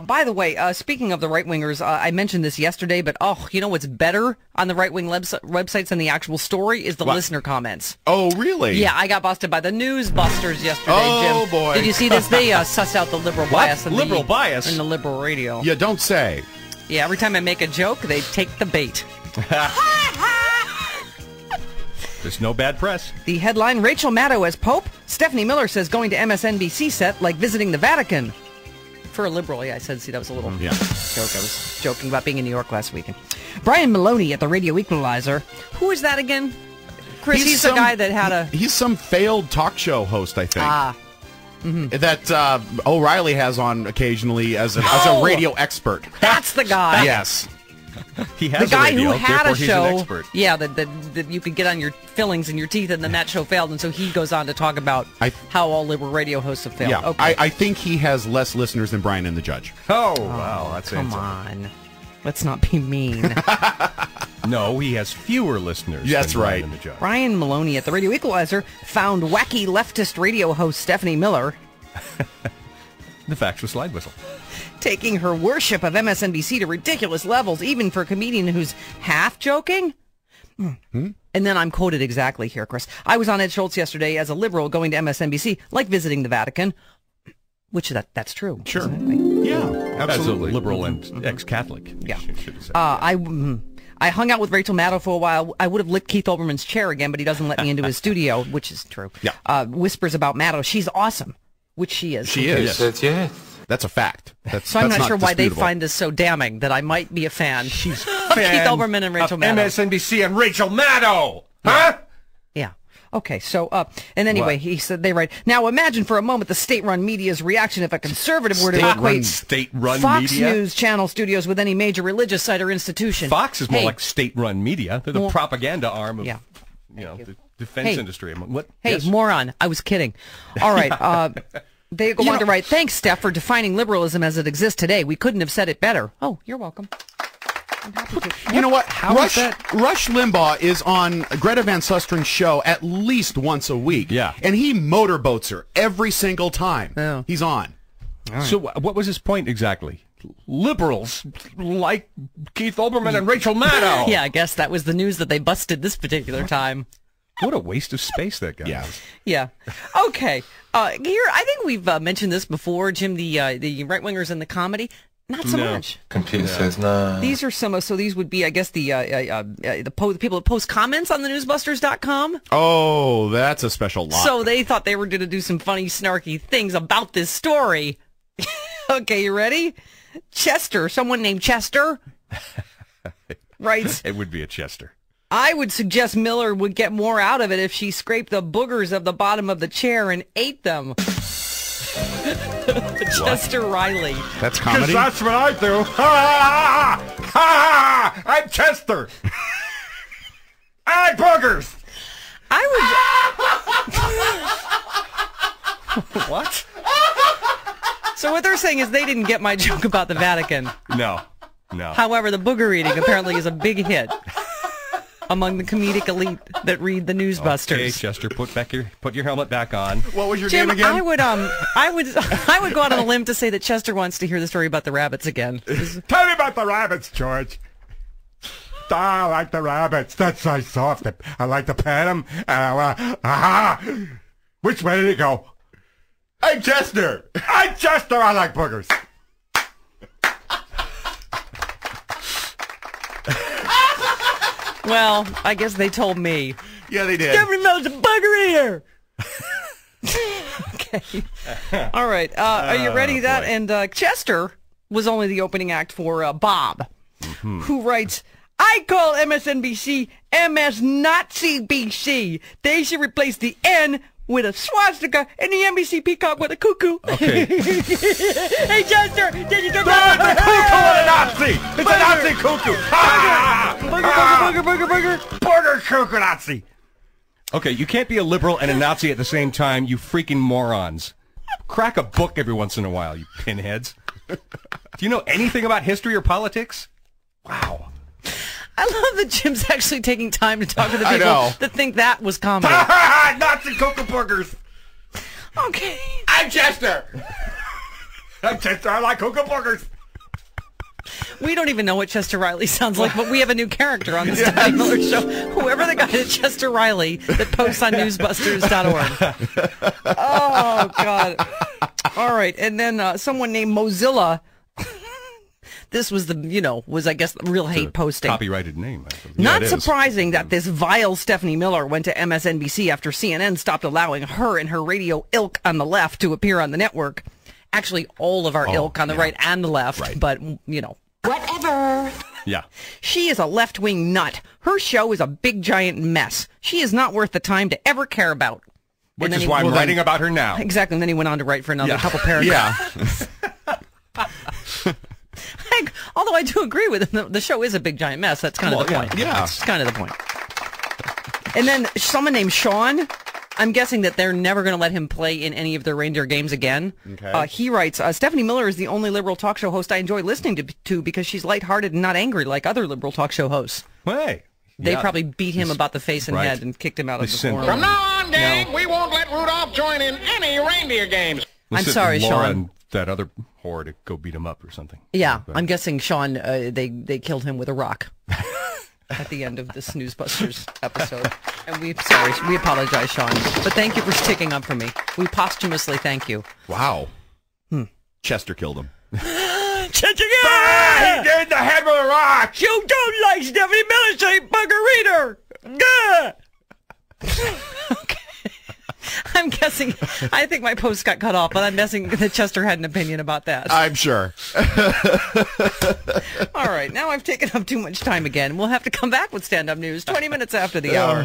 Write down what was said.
By the way, speaking of the right-wingers, I mentioned this yesterday, but you know what's better on the right-wing websites than the actual story is the listener comments. Oh, really? Yeah, I got busted by the Newsbusters yesterday, Jim. Oh, boy. Did you see this? They sussed out the liberal bias. Liberal bias? In the liberal radio. You don't say. Yeah, every time I make a joke, they take the bait. There's no bad press. The headline, Rachel Maddow as Pope. Stephanie Miller says going to MSNBC set like visiting the Vatican. For a liberal, yeah, I said, see, that was a little joke. I was joking about being in New York last weekend. Brian Maloney at the Radio Equalizer. Who is that again? Chris, he's the guy that had a... He's some failed talk show host, I think. That O'Reilly has on occasionally as a radio expert. That's the guy. Yes. He has the guy a radio, who had a show, yeah, that you could get on your fillings in your teeth, and then that show failed, and so he goes on to talk about how all liberal radio hosts have failed. Yeah, okay. I think he has less listeners than Brian and the Judge. Oh, wow, that's come on. Let's not be mean. No, he has fewer listeners. That's than right. Brian and the Judge. Brian Maloney at the Radio Equalizer found wacky leftist radio host Stephanie Miller the factual slide whistle. taking her worship of MSNBC to ridiculous levels, even for a comedian who's half joking. And then I'm quoted exactly here, Chris. I was on Ed Schultz yesterday as a liberal going to MSNBC, like visiting the Vatican, which that's true. Sure. Yeah, absolutely. As a liberal and ex-Catholic. Yeah. I I hung out with Rachel Maddow for a while. I would have licked Keith Olbermann's chair again, but he doesn't let me into his studio, which is true. Yeah. Whispers about Maddow. She's awesome, which she is. She is. Yes. That's a fact. So I'm not sure why they disputable. find this so damning that I might be a fan. She's of Keith Olbermann and Rachel Maddow. MSNBC and Rachel Maddow. Huh? Yeah. Okay, so, and anyway, he said, they write, now imagine for a moment the state-run media's reaction if a conservative were to equate state-run Fox media? News channel studios with any major religious site or institution. Fox is more like state-run media. They're the propaganda arm of the defense industry. What? Hey, yes? moron, I was kidding. All right, they go on to write, thanks, Steph, for defining liberalism as it exists today. We couldn't have said it better. Oh, you're welcome. I'm happy to. You know what? How is that? Rush Limbaugh is on Greta Van Susteren's show at least once a week. Yeah. And he motorboats her every single time Yeah. he's on. So what was his point exactly? Liberals like Keith Olbermann and Rachel Maddow. Yeah, I guess that was the news that they busted this particular time. What a waste of space that guy. Yeah. Yeah. Okay. Here, I think we've mentioned this before, Jim, the right-wingers and the comedy. Not so much. Computer says no. These are so these would be, I guess, the people that post comments on the Newsbusters.com. Oh, that's a special lot. So they thought they were going to do some funny, snarky things about this story. Okay, you ready? Chester, someone named Chester, writes, It would be a Chester. I would suggest Miller would get more out of it if she scraped the boogers of the bottom of the chair and ate them. Chester Riley. That's comedy? That's what I do. Ha ha ha! I'm Chester. I like boogers. What? So what they're saying is they didn't get my joke about the Vatican. No. However, the booger eating apparently is a big hit among the comedic elite that read the Newsbusters. Okay, Chester, put your helmet back on. What was your Jim, name again? I would go out on a limb to say that Chester wants to hear the story about the rabbits again. Tell me about the rabbits, George. I like the rabbits. That's so soft. I like to pet them. Which way did it go? I'm Chester. I'm Chester. I like boogers. Well, I guess they told me. Yeah, they did. Every mel's a bugger here. Okay. All right. Are you ready? Boy. And Chester was only the opening act for Bob, who writes, I call MSNBC MS Nazi BC. They should replace the N with a swastika and the NBC peacock with a cuckoo. Okay. Hey, Chester, did you get That's a that? cuckoo and a Nazi. It's a Nazi cuckoo. Booger. Burger cuckoo Nazi. Okay, you can't be a liberal and a Nazi at the same time, you freaking morons. Crack a book every once in a while, you pinheads. Do you know anything about history or politics? Wow. I love that Jim's actually taking time to talk to the people that think that was comedy. Nazi cuckoo burgers. Okay. I'm Chester. I like hookah boogers. We don't even know what Chester Riley sounds like, but we have a new character on the Stephanie Miller Show. Whoever the guy is, Chester Riley, that posts on Newsbusters.org. Oh, God. All right. And then someone named Mozilla. This was was, I guess, the real hate posting. Copyrighted name. Not surprising that this vile Stephanie Miller went to MSNBC after CNN stopped allowing her and her radio ilk on the left to appear on the network. Actually, all of our ilk on the right and the left, but, Whatever. Yeah. She is a left-wing nut. Her show is a big, giant mess. She is not worth the time to ever care about. Which is why I'm writing about her now. Exactly. And then he went on to write for another couple paragraphs. Yeah. Although I do agree with him, the show is a big, giant mess. That's kind of the point. Yeah. That's kind of the point. And then someone named Sean, I'm guessing that they're never going to let him play in any of their reindeer games again. Okay. He writes, Stephanie Miller is the only liberal talk show host I enjoy listening to because she's lighthearted and not angry like other liberal talk show hosts. Hey. They probably beat him about the face and head and kicked him out of the forum. From now on, gang, we won't let Rudolph join in any reindeer games. I'm sorry, Laura Sean. And that other whore to go beat him up or something. Yeah, I'm guessing Sean, they killed him with a rock at the end of this Newsbusters episode. And we apologize, Sean. But thank you for sticking up for me. We posthumously thank you. Wow. Chester killed him. Chester, He did the head with a rock. you don't like Stephanie Miller, so you bugger reader. Okay. I'm guessing, I think my post got cut off, but I'm guessing that Chester had an opinion about that. I'm sure. All right, now I've taken up too much time again. We'll have to come back with stand-up news 20 minutes after the hour.